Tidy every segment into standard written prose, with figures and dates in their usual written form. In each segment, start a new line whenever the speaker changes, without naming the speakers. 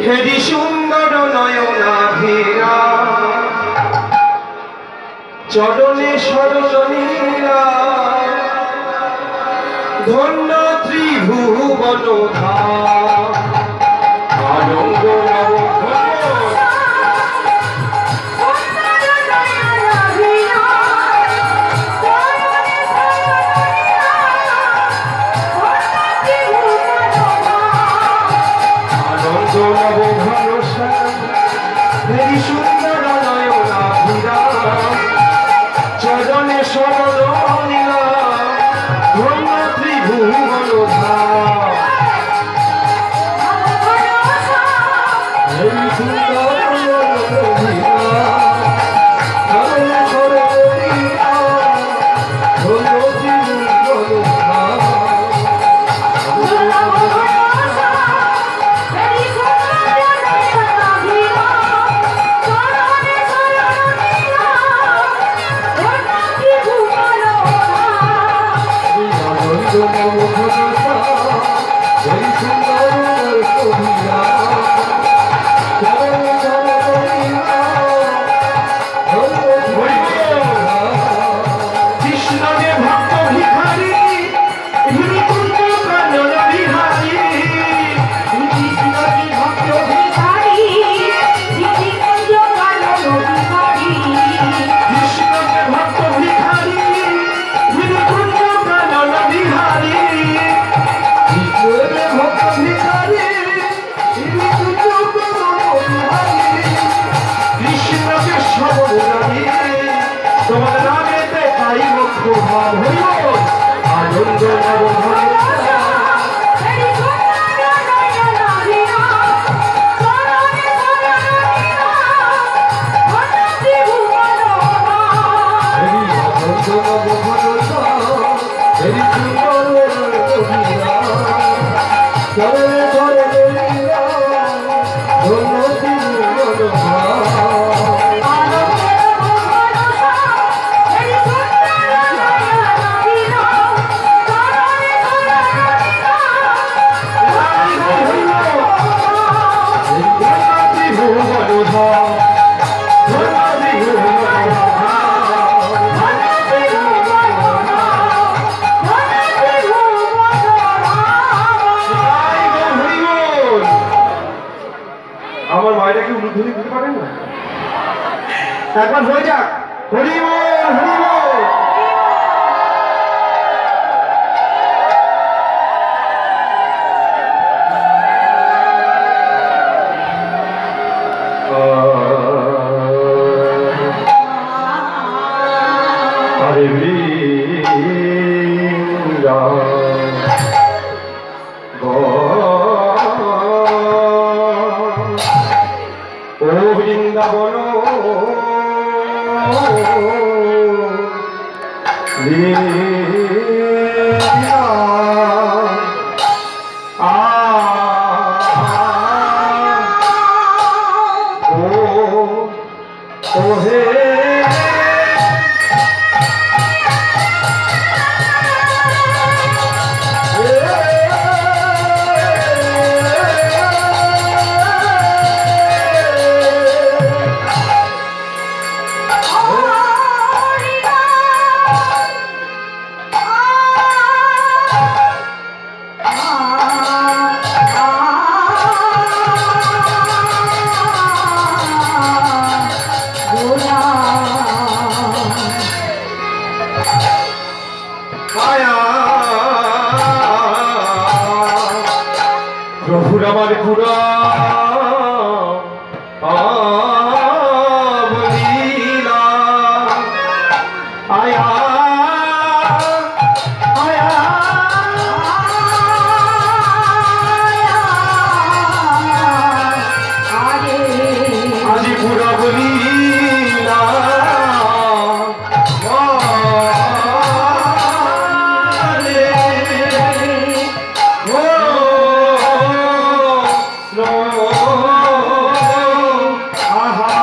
হেরি সুন্দর নয়নাভিরা চরণে সরণীরা ধন্য ত্রিভুবন আনন্দ হেরি সুন্দর নয়নাভিরা চরণে সরণীরা ধন্য ত্রিভুবন হেরি সুন্দর তোমার নামেতে পাই মুক্ত ভাব হইল আনন্দ আমার মায়েরা কি উলুধ্বনি দিতে পারেন না একবার হয়ে যাক হরি বল হরি বল হরে বীরা ও বৃন্দাবন ও হে প্রভুর আমার পুরা বলিলা আয়া আয়া আজি পুরা বলিলা আহা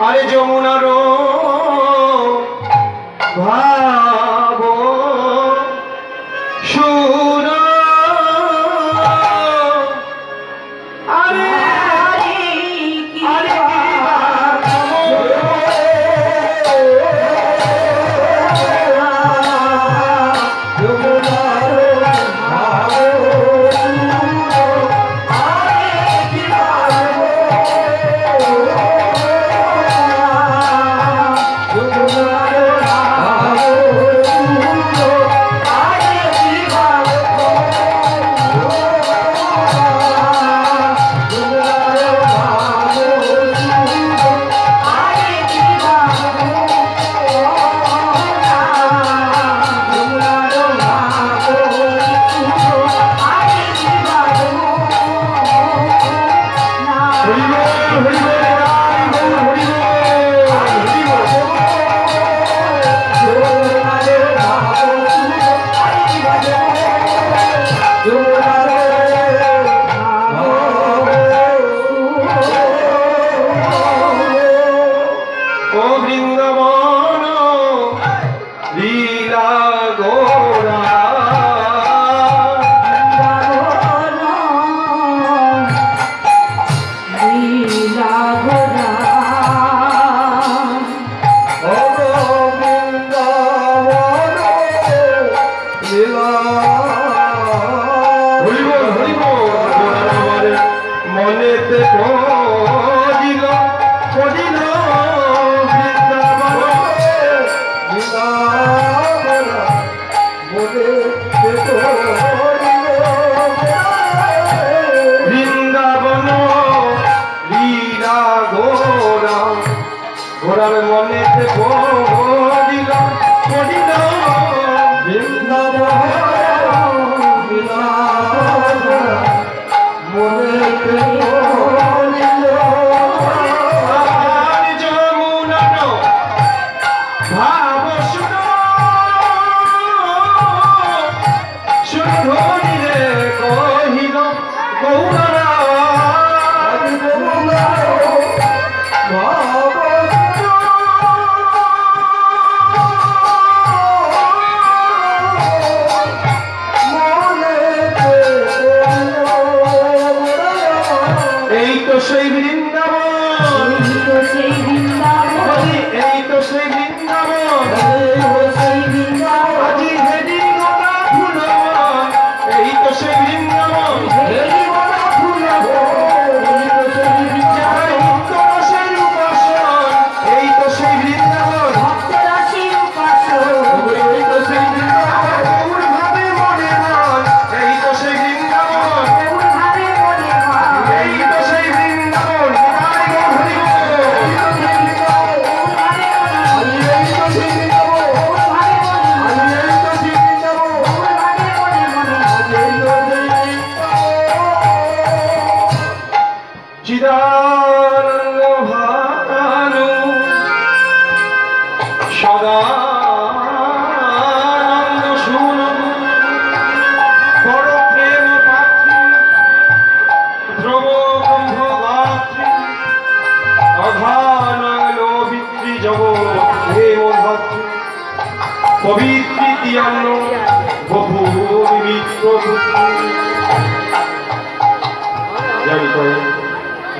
আরে যমুনার ভাব সুর আরে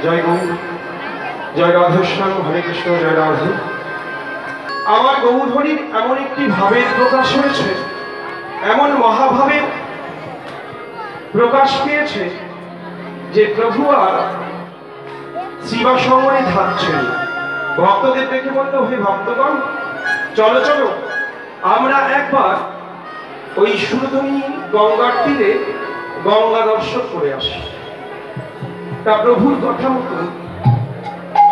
জয় গৌ জয় রাধেশ্যাম হরে কৃষ্ণ জয় রাধে। আমার গৌধরীর এমন একটি ভাবের প্রকাশ হয়েছে, এমন মহাভাবের প্রকাশ পেয়েছে যে প্রভু আর শিবাসঙ্গনে থাকছেন। ভক্তদের দেখে বলল, হে ভক্তগণ, চলো চলো আমরা একবার ওই সুরধনী গঙ্গার তীরে গঙ্গা দর্শন করে আসি। তা প্রভুর কথা মতো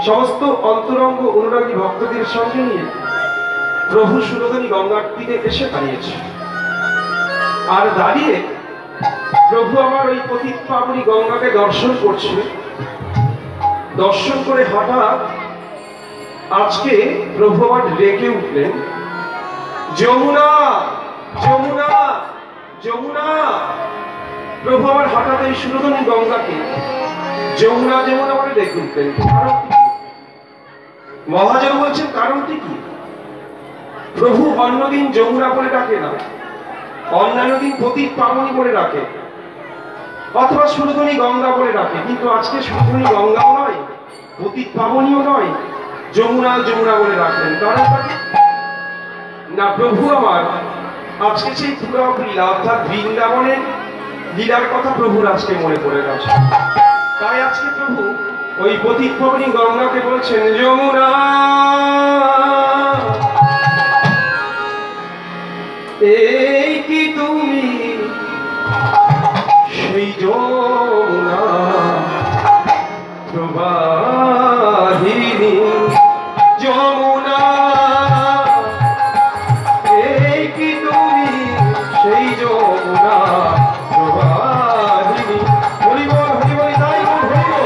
সমস্ত অন্তরঙ্গ অনুরাগী ভক্তদের সঙ্গে নিয়ে প্রভু সুরধনী গঙ্গার তীরে এসে দাঁড়িয়েছে। আর দাঁড়িয়ে প্রভু আমার ওই পতিত পাবনী গঙ্গাকে দর্শন করছে। দর্শন করে হঠাৎ আজকে প্রভু আমার ডেকে উঠলেন, যমুনা যমুনা যমুনা। প্রভু আমার হঠাৎ এই সুরধনী গঙ্গাকে যমুনা যমুনা বলে ডেকে উঠলেন। মহাজন বলছেন কারণটি কি? প্রভু অন্যদিন যমুনা বলে ডাকে না, অন্যান্য দিন পতিত পাবনী বলে ডাকে, অথবা সুরধনী গঙ্গা বলে ডাকে, কিন্তু আজকে সুরধনী গঙ্গাও নয়, পতিত পাবনীও নয়, যমুনা যমুনা বলে ডাকলেন। কারণটা কি? না, প্রভু আমার আজকে সেই পুরো লীলা অর্থাৎ বৃন্দাবনের লীলার কথা প্রভুর আজকে মনে পড়ে গেছে। তাই আজকে প্রভু ওই পতিত পাবনী গঙ্গাকে বলছেন, যমুনা এই কি তুমি সেই যমুনা প্রবাহিনী, যমুনা এই কি তুমি সেই যমুনা প্রবাহিনী। হরি বল হরি বল, তাই হরি বল।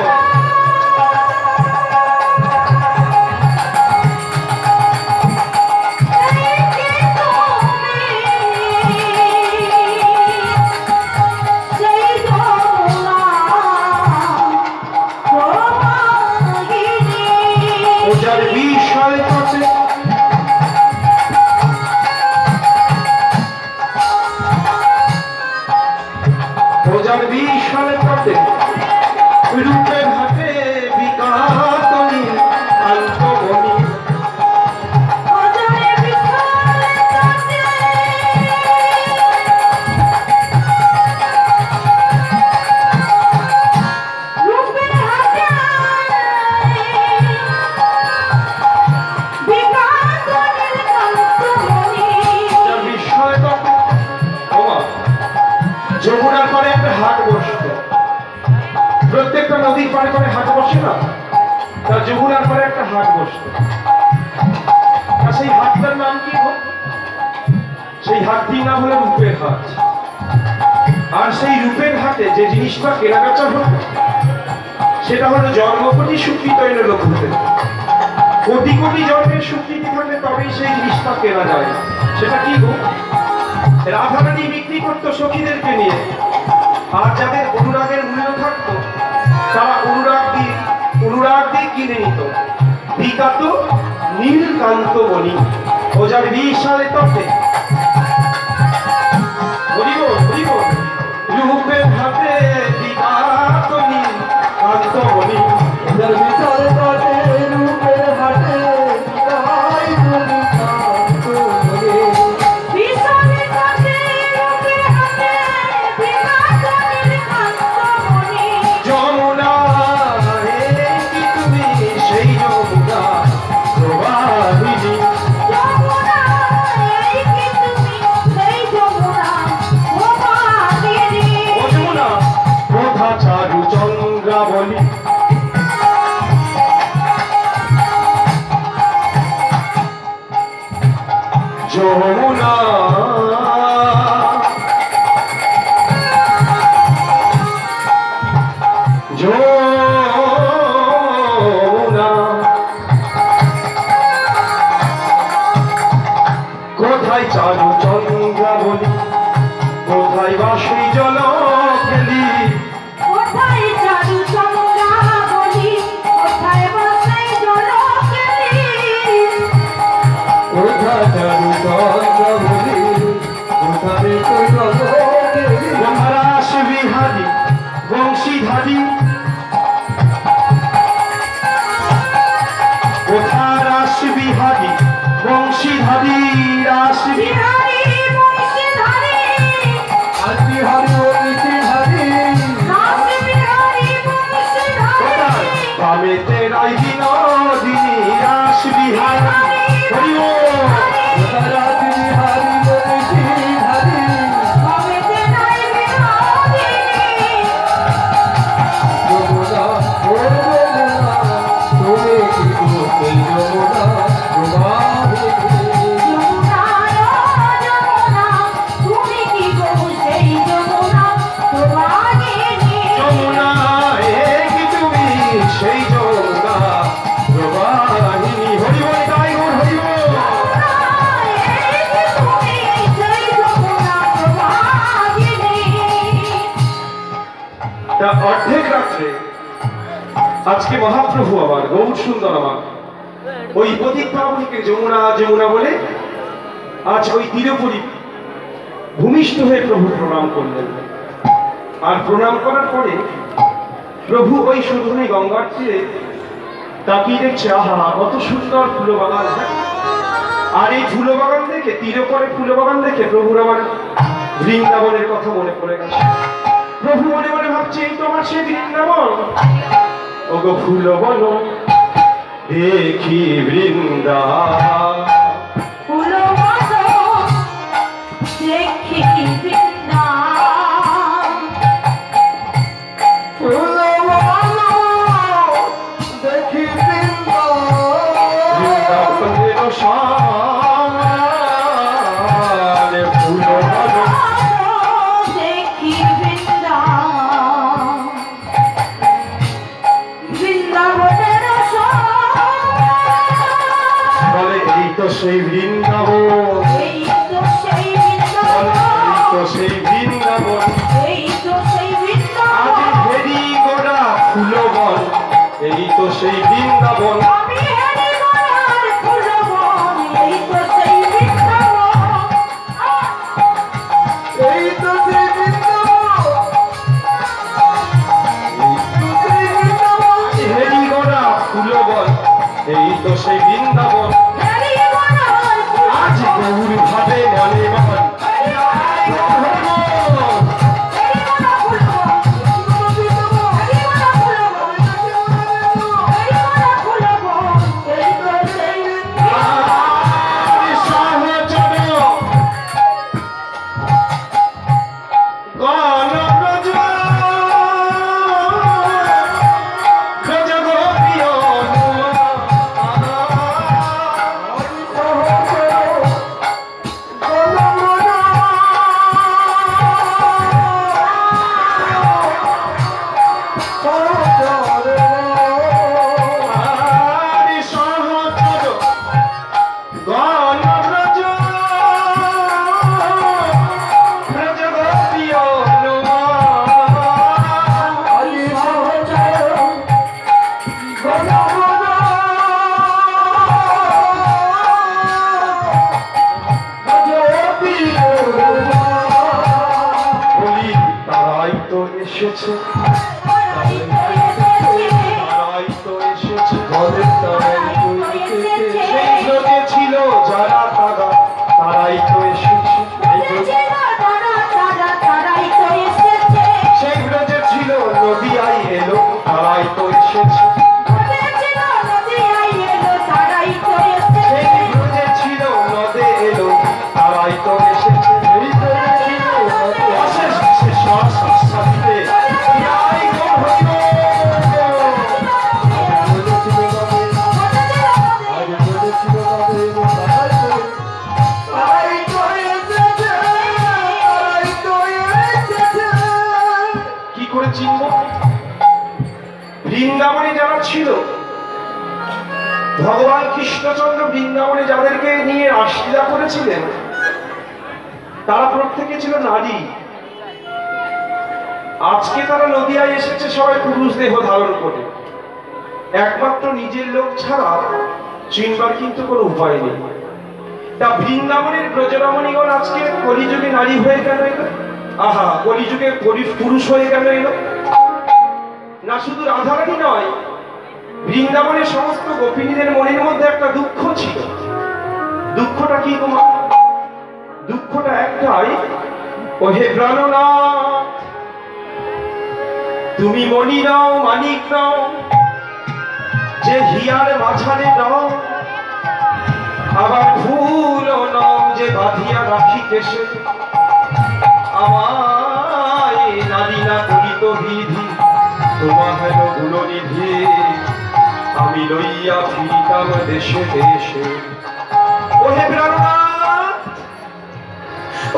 যার বিষয় তটে যার বিষয় তটে রূপের হাতে বিকাতনী আন্তমণি, যমুনার পারে একটা হাট বসত, প্রত্যেকটা নদীর পারে পারে হাট বসে না, তার যমুনার পারে একটা হাট বসত। আর সেই হাটটার নাম কি? সেই হাটটির নাম হলো রূপের হাট। আর সেই রূপের হাটে যে জিনিসটা কেনাবেচা হতো সেটা হলো জন্মকোটি স্বীকৃত লোক হতে, কোটি কোটি জন্মের স্বীকৃতি থাকলে তবেই সেই জিনিসটা কেনা যায়। সেটা কি গো? রাধারানী বিক্রি করতো সখীদেরকে নিয়ে, আর যাদের অনুরাগের মূল্য থাকতো তারা অনুরাগ দিয়ে কিনে নিত বিকাত নীলকান্ত মণি। ও যার বিশালে তটে রূপের হাতে বিকাত নীলকান্ত মণি, যার বিশালে তটে রূপের হাতে যমুনা যমুনা কোথায় চারু চন্দ্রাবলী, কোথায় বাসি জল খেলি,
কোথায় চারু চন্দ্রাবলী, কোথায় বাসি জল খেলি,
কোথায় চারু চন্দ্রাবলী, কোথায় জল খেলি, রাস বিহারী বংশীধারী, কোথায় রাস বিহারী বংশীধারী, রাস বিহারী
বংশীধারী,
রাস বিহারী বংশীধারী,
রাস বিহারী বংশীধারী,
বামেতে রাই বিনোদিনী, রাস বিহারী হরি বল, রাস বিহারী বংশীধারী,
বামেতে রাই বিনোদিনী,
যমুনা ও যমুনা তুমি কি গো সেই যমুনা প্রবাহিনী,
যমুনা যমুনা তুমি কি গো সেই যমুনা প্রবাহিনী,
যমুনা এই কি তুমি সেই যমুনা প্রবাহিনী। হরি বল, তাই গো হরি বল।
এই যে তুমি সেই যমুনা প্রবাহিনী।
তা অর্ধেক রাত্রে আজকে মহাপ্রভু আমার গৌর সুন্দর আমার ওই পতিতাবনীকে যমুনা যমুনা বলে আজ ওই তীরপুরী ভূমিষ্ঠ হয়ে প্রভু প্রণাম করলেন। আর প্রণাম করার পরে প্রভু ওই শোধনী গঙ্গার তীরে তাকিয়ে দেখছে, আহা কত সুন্দর ফুল বাগান। আর এই ফুল বাগান দেখে, তীরে পরে ফুল বাগান দেখে প্রভুর আমার বৃন্দাবনের কথা মনে পড়ে গেছে। প্রভু মনে মনে ভাবছে, এই তোমার সেই বৃন্দাবন। ওগো ফুল বলো দেখি বৃন্দা,
ফুল বলো দেখি বৃন্দা, ফুল বলো দেখি বৃন্দা,
বৃন্দাবনের শানে ফুল বলো
দেখি বৃন্দা, বৃন্দাবনের
বলে এই তো সেই বৃন্দাবন,
এই তো সেই
বলে এই তো
বৃন্দাবন,
সেই বৃন্দাবন।
এই তো সেই
আজ
বৃন্দাবন,
হেরি গোড়া ফুলবন, এই তো সেই বৃন্দাবন।
আমি হেরি গোড়ার ফুলবন, এই তো সেই বৃন্দাবন, এই তো সেই বৃন্দাবন,
আজ হেরি গোড়া ফুলবন, এই তো সেই বৃন্দাবন।
হেরি গোড়ার
আজ
ফুলবন,
গৌর ভাবে মনে মন
হেরি গোড়া ফুলবন, হেরি গোড়া ফুলবন, হেরি গোড়া ফুলবন, হেরি গোড়া ফুলবন, এই তো সেই
এসেছে,
তারাই তো এসেছে,
তারাই তো এসেছে,
তারাই তো এসেছে,
সেই ব্রজে ছিল যারা তারা, তারাই তো এসেছে।
ছিল তারা তারা তারাই তো এসেছে,
সেই ব্রজে ছিল নদিয়ায় এলো, তারাই তো এসেছে।
ছিল নদিয়ায় এলো, তারাই তো এসেছে,
সেই ব্রজে ছিল নদে এলো, তারাই তো এসেছে। এই তো ছিল অশেষ বিশেষ শাস্তিতে ইয়াই গো হইল। কি করে চিনব? বৃন্দাবনে যারা ছিল, ভগবান কৃষ্ণচন্দ্র বৃন্দাবনে যাদেরকে নিয়ে রাসলীলা করেছিলেন, তারা প্রত্যেকে ছিল নারী। আজকে তারা নদিয়ায় এসেছে সবাই পুরুষ দেহ ধারণ করে, একমাত্র নিজের লোক ছাড়া চিনবার কিন্তু কোনো উপায় নেই। তা বৃন্দাবনের ব্রজরমণীগণ আজকে কলিযুগে নারী হয়ে কেন এলো? আহা, কলিযুগে পুরুষ হয়ে কেন এলো? না শুধু রাধারানী নয়, বৃন্দাবনের সমস্ত গোপিনীদের মনের মধ্যে একটা দুঃখ ছিল। দুঃখটা কি তোমার? দুঃখটা একটাই, ওহে প্রাণনাথ, তুমি মণি নাও মানিক নাও, যে হিয়ার মাঝারে নাও, আবার ফুল নাও যে বাঁধিয়া রাখি কেশে, আমায় নারী না করিত বিধি, তোমার হেন গুণনিধি, আমি লইয়া ফিরিতাম দেশে দেশে। ওহে প্রাণনাথ,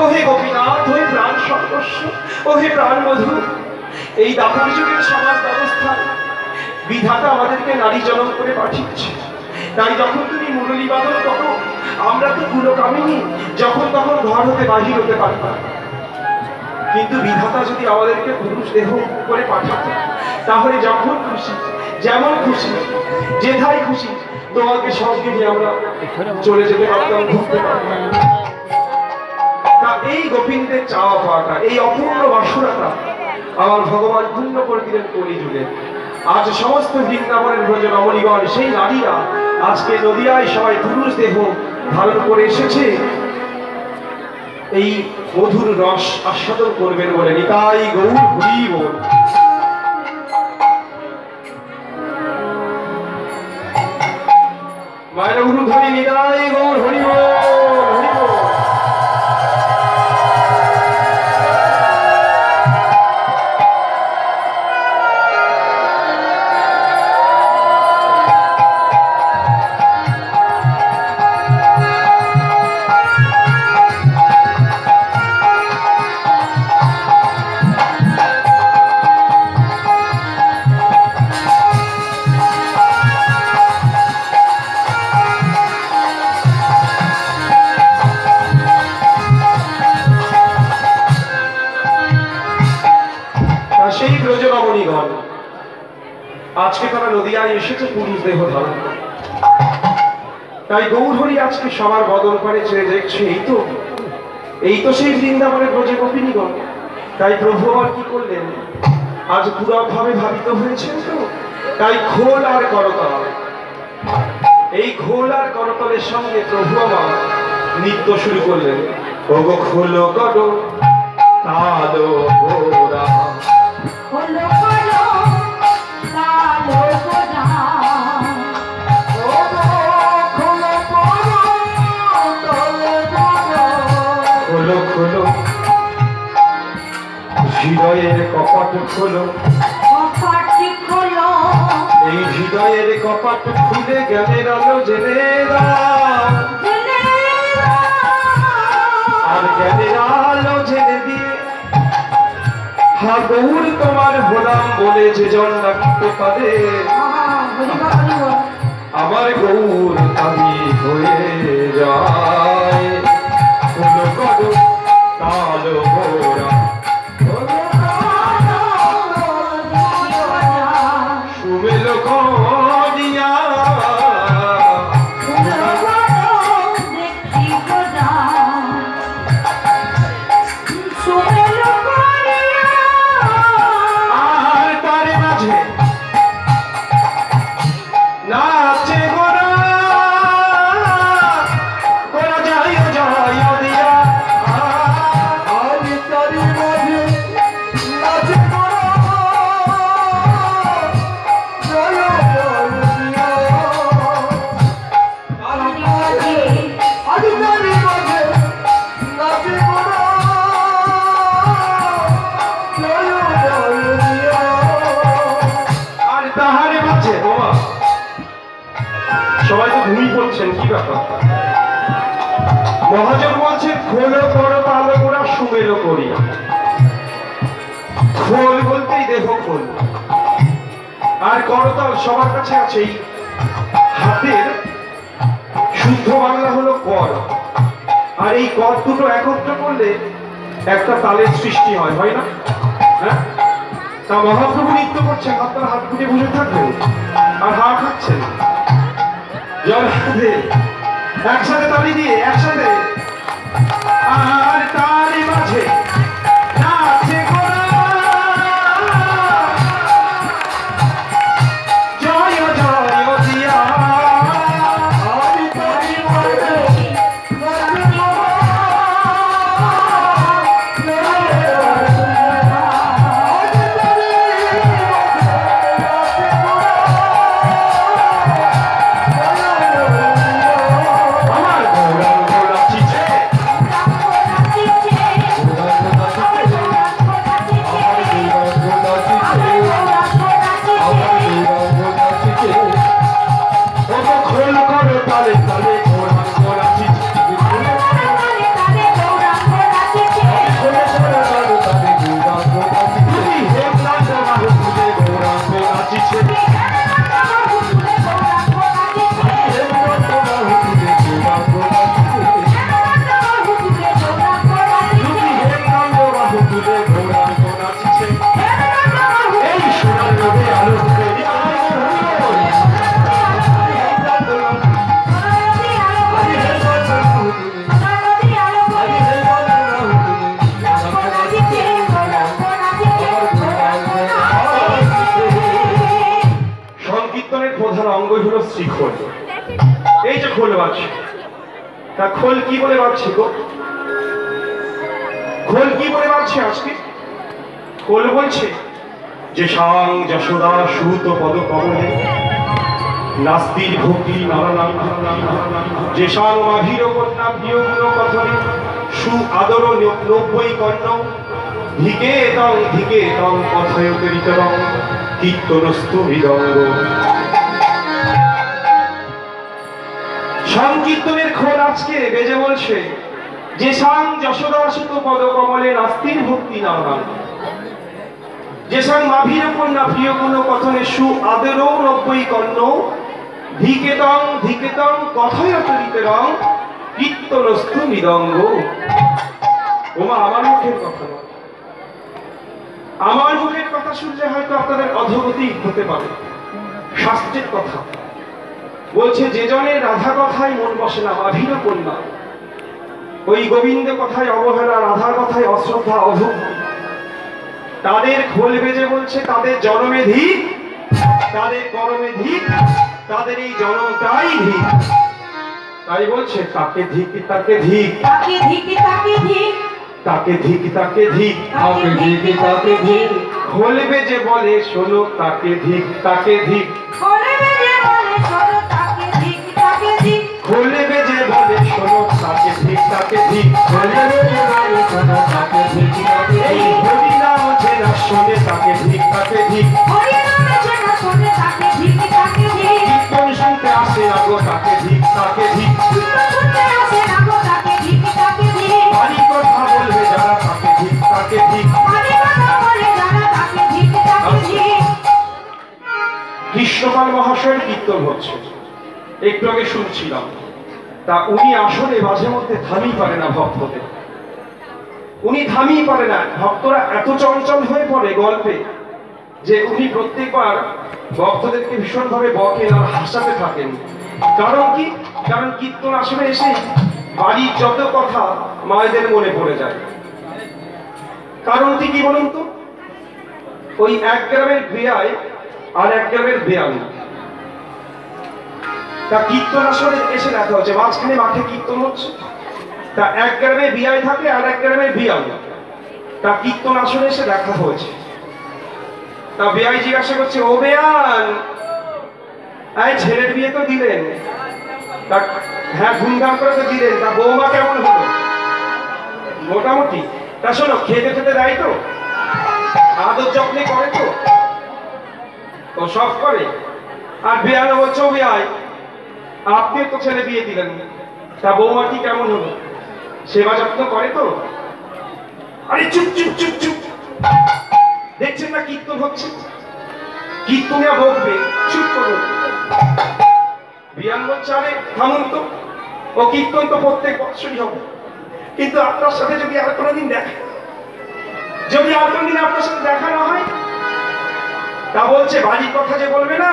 ওহে গোপীনাথ, ওহে প্রাণ সর্বস্ব, ওহে প্রাণ মধু, এই দাপর যুগের সমাজ ব্যবস্থায় বিধাতা আমাদেরকে নারী জনম করে পাঠিয়েছে। তাই যখন তুমি মুরলী বাদন করো, আমরা তো কুলকামিনী, যখন তখন ঘর হতে বাহির হতে পারি না। কিন্তু বিধাতা যদি আমাদেরকে পুরুষ দেহ করে পাঠাতো, তাহলে যখন খুশি যেমন খুশি যেথায় খুশি তোমাকে সঙ্গে নিয়ে আমরা চলে যেতে পারতাম, ঘুরতে পারতাম। তা এই গোপিনদের চাওয়া পাওয়াটা, এই অপূর্ণ বাসনাটা আমার ভগবান পূর্ণ করে দিলেন কলিযুগে। আজ সমস্ত বৃন্দাবনের ব্রজ রমণীগণ, সেই নারীরা আজকে নদিয়ায় সবাই পুরুষ দেহ ধারণ করে এসেছে এই মধুর রস আস্বাদন করবেন বলে। নিতাই গৌর হরি বল। মায়ের গুরু ধরি নিতাই গৌর হরি বল, হরি বল। সেই ব্রজ রমণীগণ আজকে তারা নদিয়ায় এসেছে পুরুষ দেহ ধারণ করে। তাই গৌরহরি আজকে সবার বদল করে চেয়ে দেখছে, এই তো সেই বৃন্দাবনের ব্রজ গোপিনীগণ। তাই প্রভু আবার কি করলেন, আজ পুরো ভাবে ভাবিত হয়েছেন তো, তাই খোল আর করতাল, এই খোল আর করতালের সঙ্গে প্রভু আমার নৃত্য শুরু করলেন। ওগো খোলো করো তালো গোরা,
খোলো খোলো তালো গোরা, ওগো খোলো খোলো তালো গোরা,
খোলো খোলো হৃদয়ের কপাট খোলো,
কপাট খোলো,
এই হৃদয়ের কপাট খুলে জ্ঞানের আলো জেনে দাও, আর জ্ঞানের আলো জেনে দিয়ে হা গৌর তোমার হলাম বলে যে জন রাখতে পারে, আমার গৌর আমি হয়ে যায়। খোলো করো তালো গোরা, সুমেলো করিয়া আর তার মাঝে নাচে গোরা, গোরা জয় জয় দিয়া, আর তার মাঝে নাচে গোরা জয় জয় দিয়া, আর তার মাঝে নাচে গোরা জয় জয় দিয়া। আর তাহারে মাঝে বাবা সবাই তো ঘুমিয়ে পড়ছেন, কি ব্যাপার? মহাজন বলছেন খোলো করো তালো গোরা সুমেলো করিয়া। খোল বলতেই দেহ খোল, আর করতাল সবার কাছে আছে। এই হাতের শুদ্ধ বাংলা হলো কর, আর এই কর দুটো একত্র করলে একটা তালের সৃষ্টি হয়, হয় না? হ্যাঁ, তা মহাপ্রভু নৃত্য করছেন, আপনার হাত ফুটে বসে থাকবেন আর হা খাচ্ছেন। জল হাতে একসাথে তালি দিয়ে একসাথে, আর তার মাঝে নাচে গোরা জয় জয় দিয়া, আর তার মাঝে নাচে গোরা জয় জয় দিয়া, আর তার মাঝে নাচে গোরা আমার গৌরাঙ্গ নাচিছে, সংকীর্তনের প্রধান অঙ্গই হলো শ্রীখোল। এই যে খোল বাজছে, তা খোল কি বলে বাজছে গো? খোল কি বলে বাজছে আজকে? খোল বলছে যে সাং যশোদা সুত পদ কমলে নাস্তির ভক্তি নারায়ণ, যে সাং মাভির কন্যা প্রিয়গুণ কথনে সু আদর নব্বই কর্ণ ধিকে তং কথয়তরিতরং কীর্তনস্তু মৃদঙ্গ। সংকীর্তনের খোল আজকে বেজে বলছে যে সাং যশোদা সুত পদ কমলে নাস্তির ভক্তি নারায়ণ, যে সাং মাভির কন্যা প্রিয়গুণ কথনে সু আদর নব্বই কর্ণ ধিকে তং কথয়তরিতরং কীর্তনস্তু মৃদঙ্গ। ওমা আমার মুখের কথা নয়, আমার মুখের কথা শুনলে হয়তো আপনাদের অধোগতি হতে পারে। শাস্ত্রের কথা বলছে যে জনের রাধা কথায় মন বসে না, মাভির কন্যা, ওই গোবিন্দ কথায় অবহেলা, রাধার কথায় অশ্রদ্ধা, অভক্তি, তাদের খোল বেজে বলছে তাদের জন্মে ধিক, তাদের কর্মে ধিক, তাদের এই জন্মটাই ধিক। তাই বলছে তাকে ধিক, তাকে ধিক,
তাকে ধিক, তাকে ধিক,
তাকে ধিক, তাকে ধিক,
তাকে ধিক, তাকে ধিক।
খোল বেজে বলে শোনো তাকে ধিক, তাকে ধিক।
খোল বেজে বলে শোনো তাকে ধিক, তাকে ধিক।
খোল বেজে বলে শোনো তাকে ধিক, তাকে ধিক।
খোল বেজে বলে শোনো তাকে ধিক, তাকে
এই
ধিক।
হরি নাম জেনা শোনে তাকে ধিক, তাকে ধিক।
হরি নাম জেনা শোনে তাকে ধিক, তাকে ধিক।
কীর্তন শুনতে আসে না গো তাকে ধিক, তাকে ধিক।
কীর্তন শুনতে আসে না গো তাকে ধিক, তাকে ধিক।
বাড়ি কথা বলবে যারা তাকে ধিক, তাকে ধিক।
বাড়ি কথা বলে যারা তাকে ধিক, তাকে ধিক।
কৃষ্ণপাল মহাশয়ের কীর্তন হচ্ছে, একটু আগে শুনছিলাম। তা উনি আসলে মাঝে মধ্যে থামিয়ে পারে না ভক্তদের, উনি থামিয়ে পারে না। ভক্তরা এত চঞ্চল হয়ে পড়ে গল্পে যে উনি প্রত্যেকবার ভক্তদেরকে ভীষণভাবে বকেন আর হাসাতে থাকেন। কারণ কি? কারণ কীর্তন আসলে এসে বাড়ির যত কথা মায়েদের মনে পড়ে যায়। কারণটি কি বলুন তো? ওই এক গ্রামের বেয়ায় আর এক গ্রামের বেয়াল, তা কীর্তন আসলে এসে দেখা হচ্ছে, মাঝখানে মাঠে কীর্তন হচ্ছে। তা এক গ্রামে বিয়ায় থাকে আর এক গ্রামে বিয়াল, তা কীর্তন আসলে এসে দেখা হয়েছে। তা বেয়াই জিজ্ঞাসা করছে, ও বেয়াল, এই ছেলের বিয়ে তো দিলেন, তা হ্যাঁ ধুমধাম করে তো দিলেন, তা বৌমা কেমন হলো? মোটামুটি। তা শোনো, খেতে খেতে দেয় তো, আদর যত্নে করে তো, ও সব করে। আর বেয়ানো বলছে, ও বেয়াই, আপনি তো ছেলে বিয়ে দিলেন, তা বৌমাটি কেমন হলো? সেবা যত্ন করে তো? আরে চুপ চুপ চুপ চুপ, দেখছেন না কীর্তন হচ্ছে? কীর্তনে বকবে, চুপ করুন। বিয়ান বলছে, আরে থামুন তো, ও কীর্তন তো প্রত্যেক বৎসরই হবে, কিন্তু আপনার সাথে যদি আর কোনোদিন দেখা, যদি আর কোনোদিন আপনার সাথে দেখা না হয়, তা বলছে বাড়ির কথা যে বলবে না,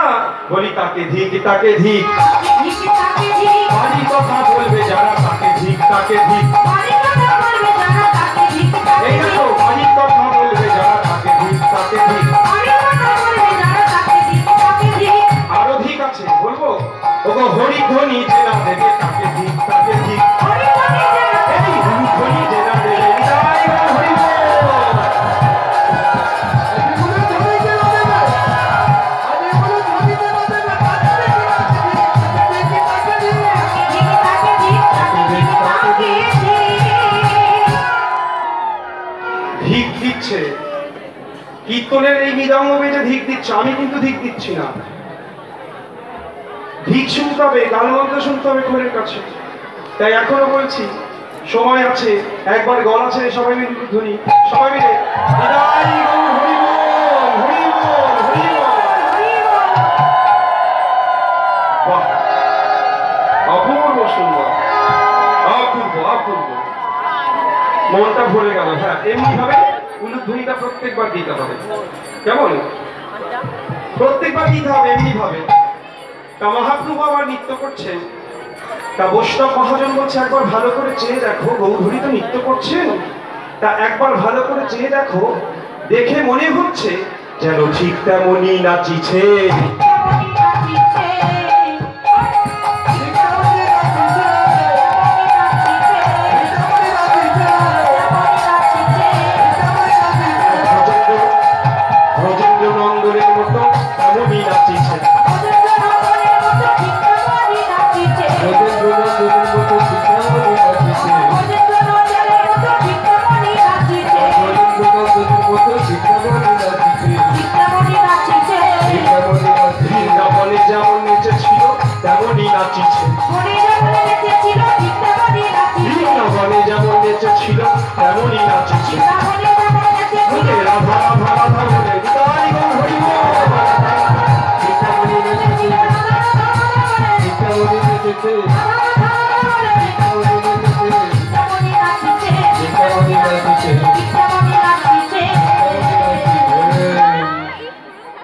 বলি তাকে ধিক, তাকে ধিক। বাড়ির কথা বলবে যারা তাকে ধিক, তাকে ধিক। এই দেখো, বাড়ির কথা বলবে যারা তাকে ধিক, তাকে ধিক। আরো ধিক আছে, বলবো? ওগো হরি ধ্বনি যে না দেবে তাকে ধিক, তাকে ধিক। এই হরি ধ্বনি যে না দেবে, নিতাই গৌর হরি বল। ধিক দিচ্ছে, কীর্তনের এই মৃদঙ্গ বেজে ধিক দিচ্ছে, আমি কিন্তু ধিক দিচ্ছি না। ধিক শুনতে হবে, গানমন্ত্র শুনতে হবে খোলের কাছে। তাই এখনো বলছি, সময় আছে, একবার গলা ছেড়ে সবাই মিলে ধ্বনি, সবাই মিলে নিতাই গৌর হরি বল, হরি বল, হরি বল। বাহ, অপূর্ব সুন্দর, অপূর্ব অপূর্ব, মনটা ভরে গেল। হ্যাঁ, এমনি ভাবে উলুধ্বনিটা প্রত্যেকবার দিতে হবে। কেমন? প্রত্যেকবার দিতে হবে এমনি ভাবে। তা মহাপ্রভু আবার নৃত্য করছেন, তা বৈষ্ণব মহাজন বলছে, একবার ভালো করে চেয়ে দেখো, গৌরহরি তো নৃত্য করছেন, তা একবার ভালো করে চেয়ে দেখো, দেখে মনে হচ্ছে যেন ঠিক তেমনই নাচিছে। নাচিছে বৃন্দাবনে যেমন নেচেছিল তেমনই নাচিছে রাধা রাধা রাধা বলে নিতাই গৌর হরি বল। বৃন্দাবনে নেচেছে বৃন্দাবনে নেচেছে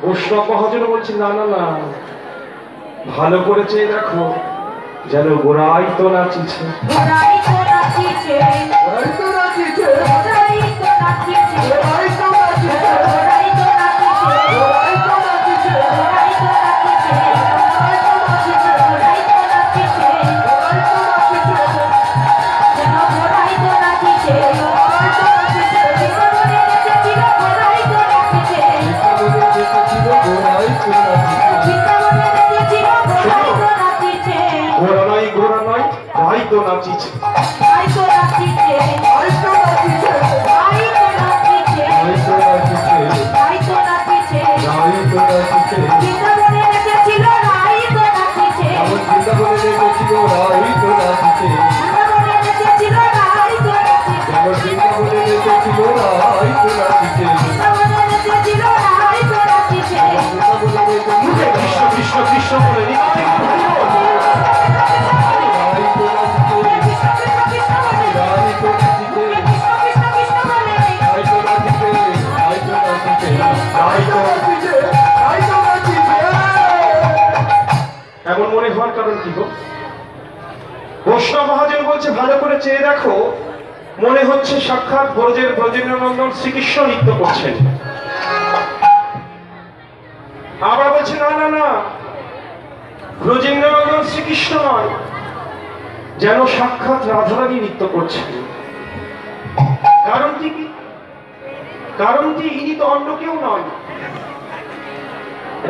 বৈষ্ণব মহাজন বলছে না না না ভালো করেছে দেখো যেন গোড়াই তো নাচিছে গোড়াই তো নাচিছে গোড়াই তো নাচিছে গোড়াই তো নাচিছে গোড়াই তো নাচিছে গোড়াই তো নাচিছে গোড়াই তো নাচিছে গোড়াই তো নাচিছে গোড়াই তো নাচিছে গোড়াই তো নাচিছে গোড়াই তো নাচিছে যেন গোড়াই তো নাচিছে গোড়াই তো নাচিছে জীবনে নেচেছিল গোড়াই তো নাচিছে জীবনে নেচেছিল গোড়াই তো নাচিছে জীবনে নেচেছিল গোড়াই তো নাচিছে গোড়া নাই গোড়া নাই ভাই তো নাচিছে ভাই তো নাচিছে ভাই তো নাচিছে ভাই তো নাচিছে ভাই তো নাচিছে ভাই তো নাচিছে ভাই তো নাচিছে জীবনে নেচেছিল রাই তো নাচিছে আমার জীবনে নেচেছিল রাই তো নাচিছে জীবনে নেচেছিল রাই তো নাচিছে আমার জীবনে নেচেছিল রাই তো নাচিছে জীবনে নেচেছিল রাই তো নাচিছে মুখে কৃষ্ণ কৃষ্ণ কৃষ্ণ বলে নিতাই এমন মনে হওয়ার কারণ কি গো? বৈষ্ণব মহাজন বলছে ভালো করে চেয়ে দেখো মনে হচ্ছে সাক্ষাৎ ব্রজেন্দ্রনন্দন শ্রীকৃষ্ণ নৃত্য করছেন। আবার বলছে না না না ব্রজেন্দ্রনন্দন শ্রীকৃষ্ণ নয় যেন সাক্ষাৎ রাধারানী নৃত্য করছেন। কারণটি কি? কারণটি ইনি তো অন্য কেউ নয়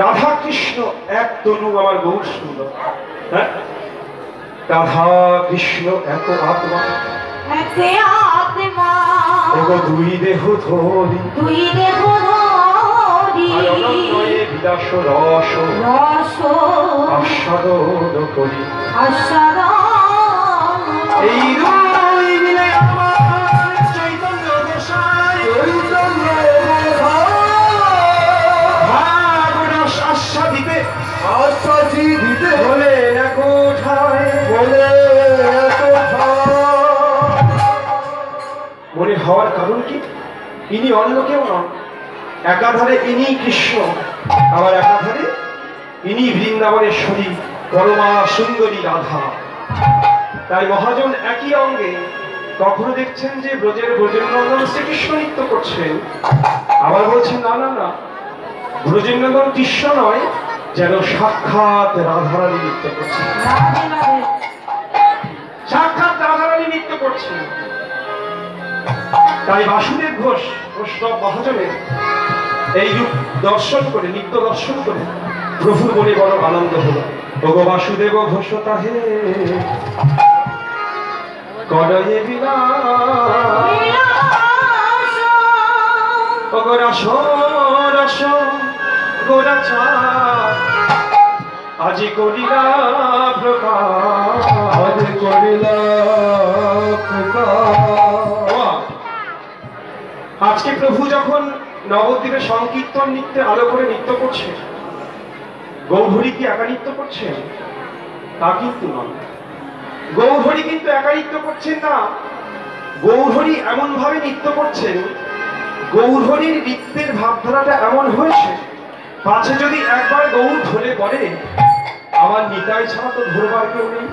রাধা কৃষ্ণ এক তনু আমার গৌর সুন্দর। হ্যাঁ রাধা কৃষ্ণ এক আত্মা দুই দেহ ধরি দুই দেহ ধরি অনন্যয়ে বিলাস রস রস আস্বাদন করি আস্বাদন এই দুই মিলে আমার চৈতন্য গোসাই চৈতন্য আস্বাদিতে আস্বাদিতে বলে কোথায় বলে মনে হওয়ার কারণ কি ইনি অন্য কেউ নন। একাধারে ইনি কৃষ্ণ আবার একাধারে ইনি বৃন্দাবনেশ্বরী পরমা সুন্দরী রাধা। তাই মহাজন একই অঙ্গে কখনো দেখছেন যে ব্রজেন্দ্রনন্দন শ্রীকৃষ্ণ নৃত্য করছেন আবার বলছেন না না না ব্রজেন্দ্রনন্দন কৃষ্ণ নয় যেন সাক্ষাৎ রাধারানী নৃত্য করছেন সাক্ষাৎ রাধারানী নৃত্য করছেন। তাই বাসুদেব ঘোষ বৈষ্ণব মহাজনের এই রূপ দর্শন করে নিত্য দর্শন করে প্রভুর মনে বড় আনন্দ হল। ওগো বাসুদেব ঘোষ তাহে কড়াইয়ে বিলাস ওগো রস রস গোরা চাঁদ আজি করিলা প্রকাশ আজি করিলা প্রকাশ। আজকে প্রভু যখন নবদ্বীপে সংকীর্তন নৃত্যে আলো করে নৃত্য করছে গৌরহরি কি একা নৃত্য করছেন? তা কিন্তু নয়। গৌরহরি কিন্তু একা নৃত্য করছেন না। গৌরহরি এমন ভাবে নৃত্য করছেন গৌরহরির নৃত্যের ভাবধারাটা এমন হয়েছে পাছে যদি একবার গৌর ধরে পড়ে আমার নিতাই ছাড়া তো ধরবার কেউ নেই।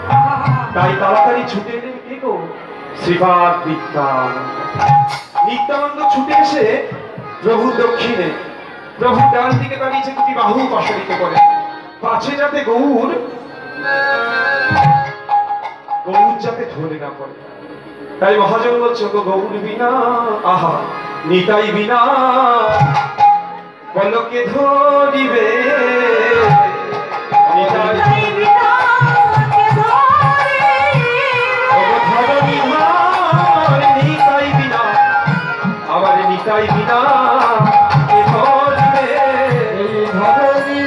তাই তাড়াতাড়ি ছুটে এলেন কে গো? শ্রীপাদ নিত্যানন্দ ছুটে এসে প্রভুর দক্ষিণে প্রভুর ডান দিকে দাঁড়িয়েছে দুটি বাহু প্রসারিত করে পাছে যাতে গৌর যাতে ধরে না পড়ে। তাই মহাজন বলছে গো গৌর বিনা আহা নিতাই বিনা বলকে ধরিবে নিতাই বিনা কে ধরে নিতাই বিনা আবার নিতাই বিনা কে ধরবে ধরবি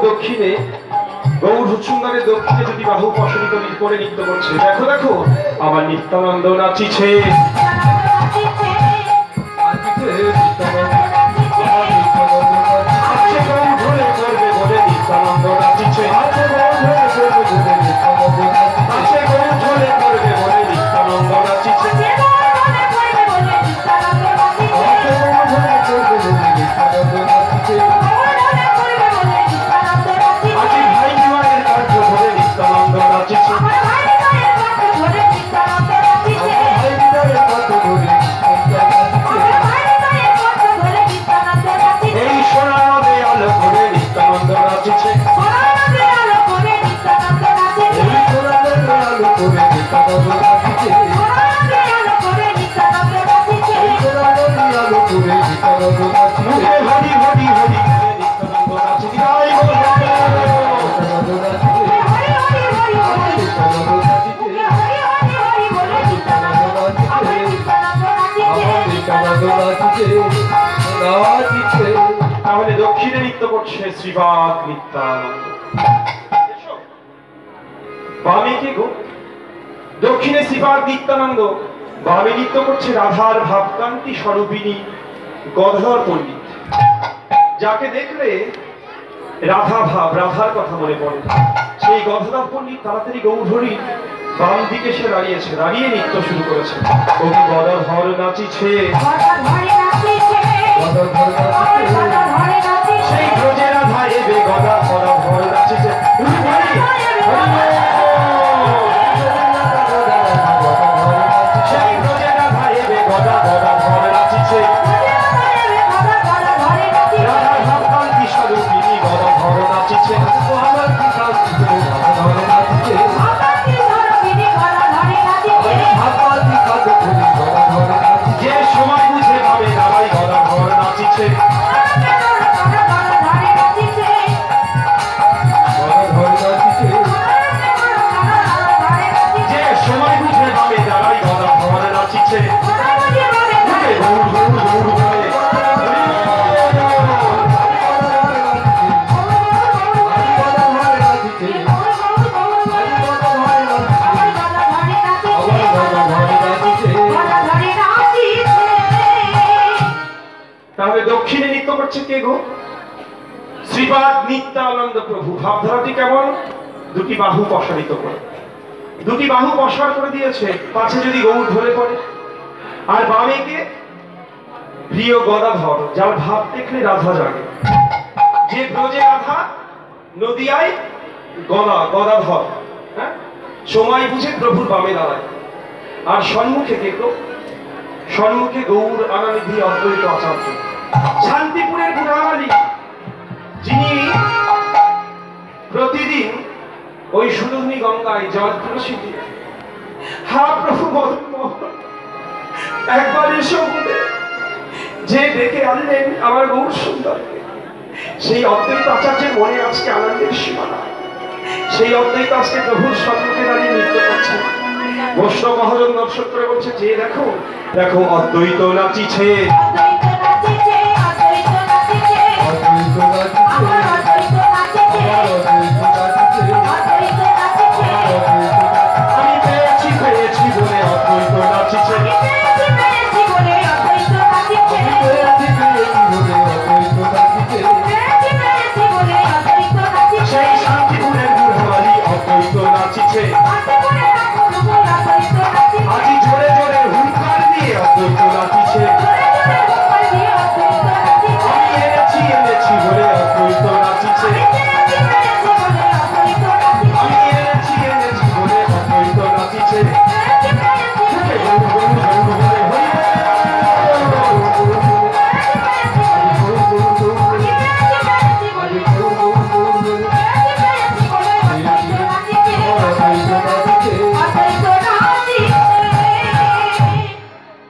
দক্ষিণে গৌর সুন্দরের দক্ষিণে দুটি বাহু প্রসারিত করে নৃত্য করছে। দেখো দেখো আমার নিত্যানন্দ নাচিছে। আছে গৌর ধরে করবে বলে নিত্যানন্দ নাচিছে। আছে গৌর ধরে করবে বলে নিত্যানন্দ নাচিছে। আজি ভাই বিবাহের কার্য ধরে নিত্যানন্দ নাচিছে। এই সোনার নদে আলো করে নিত্যানন্দ নাচিছে। এই সোনার নদে আলো করে নিত্যানন্দ নাচিছে। মুখে হরি হরি হরি বলে নিত্যানন্দ নাচিছে। গাই বল তাহলে দক্ষিণে নৃত্য করছে শ্রীবাদ নিত্যানন্দ। বামে কে গো? দক্ষিণে শ্রীবাদ নিত্যানন্দ, বামে নৃত্য করছে রাধার ভাবকান্তি স্বরূপিণী গদাধর পণ্ডিত। যাকে দেখলে রাধা ভাব, রাধার কথা মনে পড়ে। সেই গদাধর পণ্ডিত তাড়াতাড়ি গৌরহরি বাম দিকে সে দাঁড়িয়েছে, দাঁড়িয়ে নৃত্য শুরু করেছে। ওকে গদাধর নাচিছে। সেই ব্রজে রাধা এবে গদাধর নাচিছে। সেই ব্রজে রাধা এবে গদাধর নাচিছে। রাধার ভাবকান্তি স্বরূপিণী গদাধর নাচিছে। যে সময় বুঝে ভাবে দাঁড়াই গদাধর নাচিছে। যে সময় বুঝে ভাবে দাঁড়াই গদাধর নাচিছে। তাহলে দক্ষিণে নৃত্য করছে কে গো? শ্রীপাদ নিত্যানন্দ প্রভু। ভাবধারাটি কেমন? দুটি বাহু প্রসারিত করে, দুটি বাহু প্রসার করে দিয়েছে, পাছে যদি গৌর ধরে পড়ে। আর বামে কে? প্রিয় গদাধর, যার ভাব দেখলে রাধা জাগে। যে ব্রজে রাধা, নদিয়ায় গদাধর। হ্যাঁ, সময় বুঝে প্রভুর বামে দাঁড়ায়। আর সম্মুখে কে গো? সম্মুখে গৌর আনানিধি অদ্বৈত আচার্য, শান্তিপুরের বুড়ামালি, যিনি প্রতিদিন ওই সুদর্ণী গঙ্গায় জল তুলসী দিয়ে হা প্রভু একবার এসো বলে যে ডেকে আনলেন আমার গৌর সুন্দরকে, সেই অদ্বৈত আচার্যের মনে আজকে আনন্দের সীমানা। সেই অদ্বৈত আজকে প্রভুর সম্মুখে দাঁড়িয়ে নৃত্য করছে। বৈষ্ণব মহাজন দর্শন করে বলছে যে দেখো দেখো অদ্বৈত নাচিছে। আমি পেয়েছি পেয়েছি বলে অদ্বৈত নাচিছে। সেই শান্তিপুরের বুড়ামালি অদ্বৈত নাচিছে। আজি জোরে জোরে হুঙ্কার দিয়ে অদ্বৈত নাচিছে। আমি এনেছি এনেছি বলে অদ্বৈত নাচিছে। আমি এনেছি এনেছি বলে অদ্বৈত নাচিছে।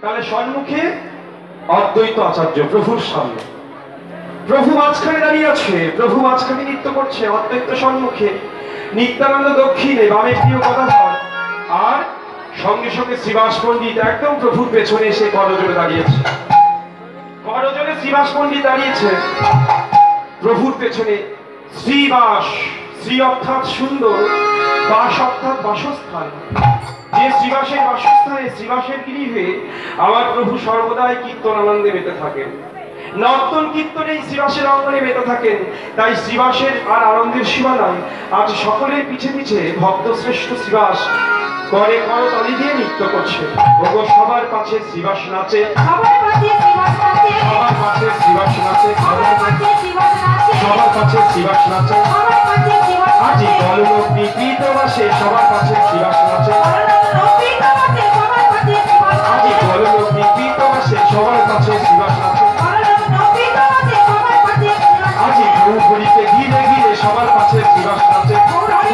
তাহলে সম্মুখে অদ্বৈত আচার্য প্রভুর সামনে, প্রভু মাঝখানে দাঁড়িয়ে আছে, প্রভু মাঝখানে নৃত্য করছে। অদ্বৈত সম্মুখে, নিত্যানন্দ দক্ষিণে, বামে প্রিয় গদাধর, আর সঙ্গে সঙ্গে শ্রীবাস পণ্ডিত একদম প্রভুর পেছনে এসে করজোড়ে দাঁড়িয়েছে। করজোড়ে শ্রীবাস পণ্ডিত দাঁড়িয়েছে প্রভুর পেছনে। শ্রীবাস, শ্রী অর্থাৎ সুন্দর, বাস অর্থাৎ বাসস্থান। যে শ্রীবাসের বাসস্থানে, শ্রীবাসের গৃহে আমার প্রভু সর্বদাই কীর্তন আনন্দে মেতে থাকেন, নর্তন কীর্তনে শ্রীবাসের অঙ্গনে মেতে থাকেন। তাই শ্রীবাসের আর আনন্দের সীমা নাই। আজ সকলের পিছে পিছে ভক্ত শ্রেষ্ঠ শ্রীবাস করে করতালি দিয়ে নৃত্য করছে। ওগো সবার কাছে শ্রীবাস নাচে,
সবার কাছে শ্রীবাস নাচে,
সবার কাছে শ্রীবাস নাচে,
সবার কাছে শ্রীবাস নাচে,
সবার কাছে শ্রীবাস নাচে।
সবার কাছে শ্রীবাস
আজি
নাচে,
গলগ্নি প্রীতবাসে সবার কাছে শ্রীবাস নাচে,
নবীন বাসে সবার কাছে শ্রীবাস
আজি
নাচে,
গলগ্নি প্রীতবাসে সবার কাছে শ্রীবাস নাচে।
নবীন বাসে সবার কাছে শ্রীবাস
আজি
নাচে,
গৌরহরিতে ঘিরে ঘিরে সবার কাছে শ্রীবাস নাচে,
গৌরহরি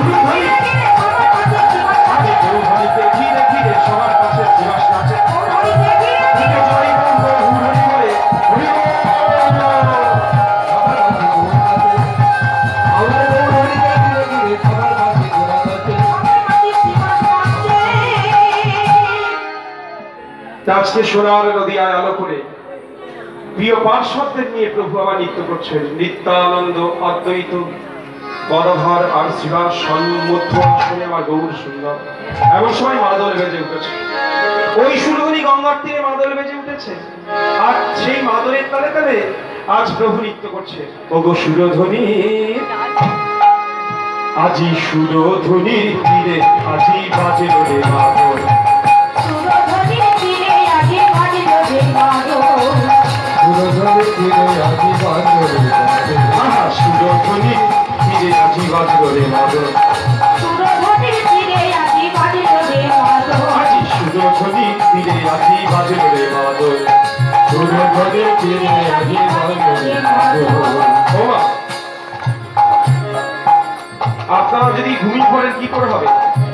ঘিরে সবার কাছে শ্রীবাস
আজি
নাচে,
গৌরহরিতে ঘিরে ঘিরে সবার কাছে শ্রীবাস নাচে।
গৌরহরি ঘিরে
দিকে জয় গঙ্গ হুড়ি বলে হরি বল। আজকে সোনার নদিয়ায় আলো করে প্রিয় পার্শ্বদের নিয়ে প্রভু আবার নৃত্য করছেন। নিত্যানন্দ, অদ্বৈত, গদাধর আর শ্রীবাস সম্মুখ আসনে আমার গৌর সুন্দর। এমন সময় মাদল বেজে উঠেছে, ওই সুরধুনী গঙ্গার তীরে মাদল বেজে উঠেছে। আর সেই মাদলের তালে তালে আজ প্রভু নৃত্য করছে। ওগো সুরধুনী, আজি সুরধুনীর তীরে আজি বাজে রে মাদল,
সুরধুনীর তীরে আজি বাজিল রে মাদল,
সুরধুনীর তীরে আজি বাজে রে মাদল,
আহা সুরধুনীর তীরে আজি বাজে রে মাদল,
সুরধুনীর তীরে আজি বাজিল রে মাদল,
আজি সুরধুনীর তীরে আজি বাজে রে মাদল।
সুরধুনীর তীরে আজি বাজে রে মাদল।
ওমা, আপনারা যদি ঘুমিয়ে পড়েন কি করে হবে?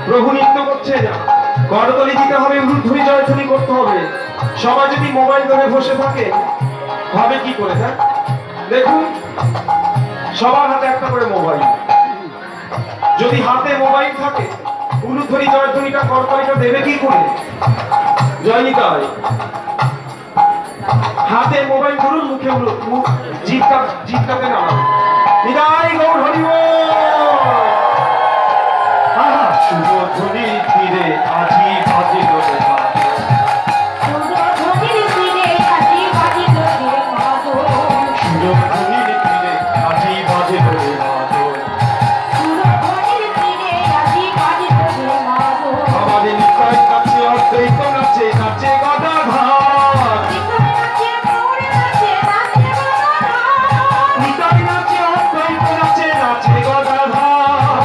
প্রভু নৃত্য করছে না, করতালি দিতে হবে, উলুধ্বনি জয়ধ্বনি করতে হবে। সবাই যদি মোবাইল ধরে বসে থাকে হবে কি করে? হ্যাঁ দেখুন, সবার হাতে একটা করে মোবাইল। যদি হাতে মোবাইল থাকে উলুধ্বনি জয়ধ্বনিটা করতালিটা দেবে কি করে? জয়নিতাই হাতে মোবাইল ধরুন, মুখে মুখ জিভটাতে নামাবে নিতাই গৌর হরি বল। আহা সুরধুনীর তীরে আজি বাজে রে মাদল,
সুরধুনীর তীরে আজি বাজিল রে মাদল,
সুরধুনীর তীরে আজি বাজে রে মাদল।
সুরধুনীর তীরে আজি বাজিল রে মাদল,
আমাদের নিতাই নাচে, অদ্বৈত নাচে, নাচে গদাধর।
নিতাই নাচে গৌর নাচে, নাচে গদাধর,
নিতাই নাচে, অদ্বৈত নাচে, নাচে গদাধর।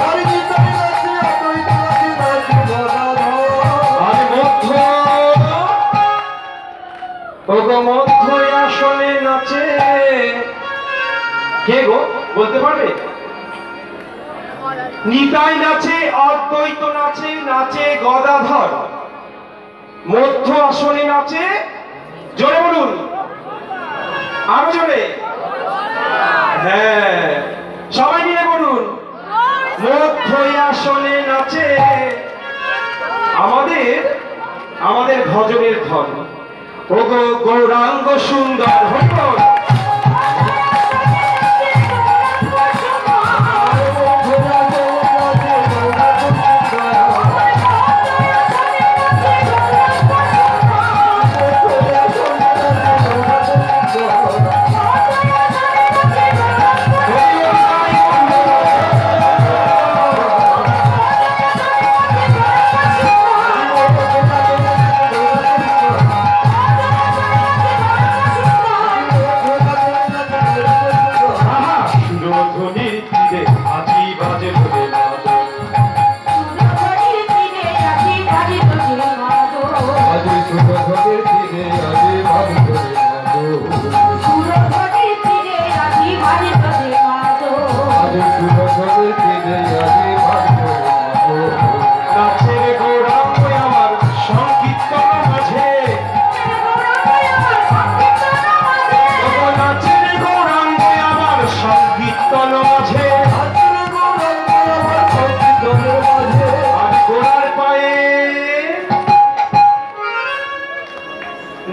আর নিতাই নাচে, অদ্বৈত নাচে, নাচে গদাধর।
আর মধ্য, ওগো মধ্য আসনে নাচে কে গো বলতে পারবে? নিতাই নাচে, অদ্বৈত নাচে, নাচে গদাধর। মধ্য আসনে নাচে, জোরে বলুন, আরো জোরে। হ্যাঁ সবাই মিলে বলুন, মধ্য আসনে নাচে আমাদের ভজনের ধন। ওগো গৌরাঙ্গ সুন্দর হরি বল।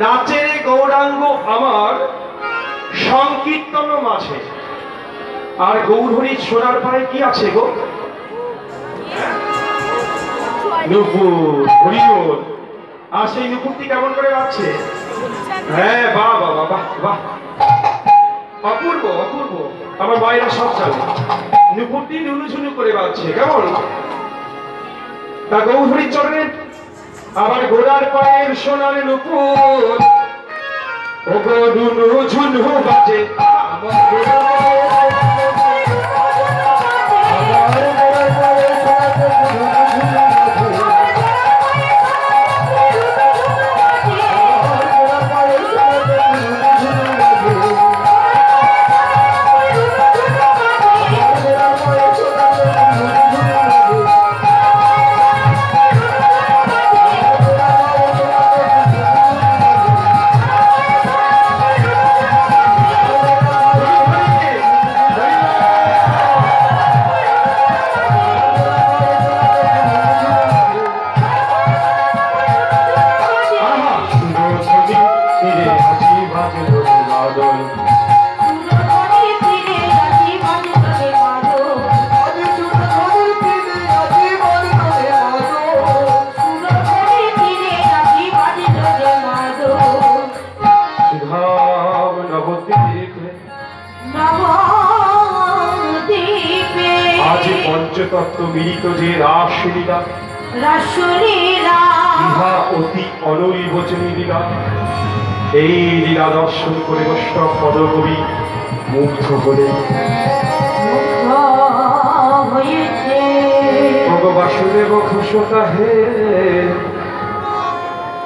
নাচের গৌরাঙ্গ আমার সংকীর্তন মাঝে। আর গৌরহরির সোনার পায়ে কি আছে গো? নুপুর, হরিবল। আর সেই নুপুরটি কেমন করে বাজছে? হ্যাঁ, বাহ বাহ বাহ বাহ বাহ, অপূর্ব অপূর্ব। আমার মায়েরা সব জানে নুপুরটি নুনুঝুনু করে বাজছে কেমন। তা গৌরহরির চরণে আবার গোড়ার পায়ের সোনার নুপুর, ও গো নুনুঝুনু বাজে আমার গোড়ার পঞ্চতত্ত্ব মিলিত যে রাসলীলা, ইহা অতি অনৈবচনী লীলা। এই লীলা দর্শন করে বৈষ্ণব পদকবি মুগ্ধ হলে বাসুদেব খুশ তাহে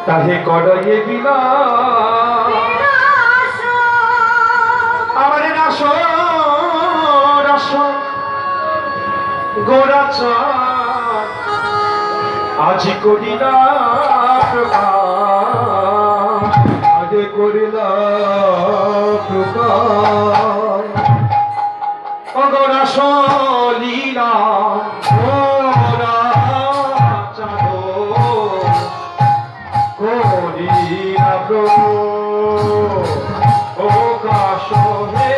তাহে কড়াইয়ে বিনা আমারে রাস রাস গোরাচা আজি করিলা প্রকাশ, আগে করিলা প্রকাশ। অগরাস লীলা গোরা চাঁদ করিলা প্রকাশ হে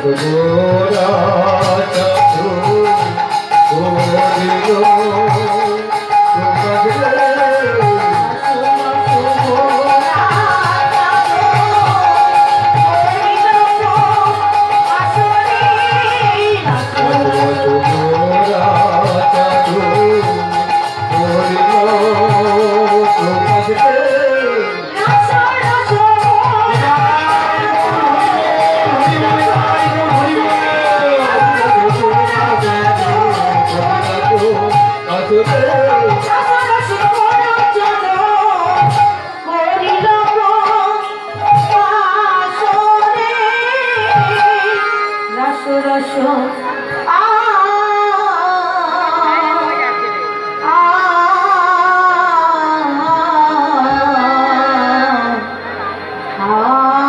Gora,
মা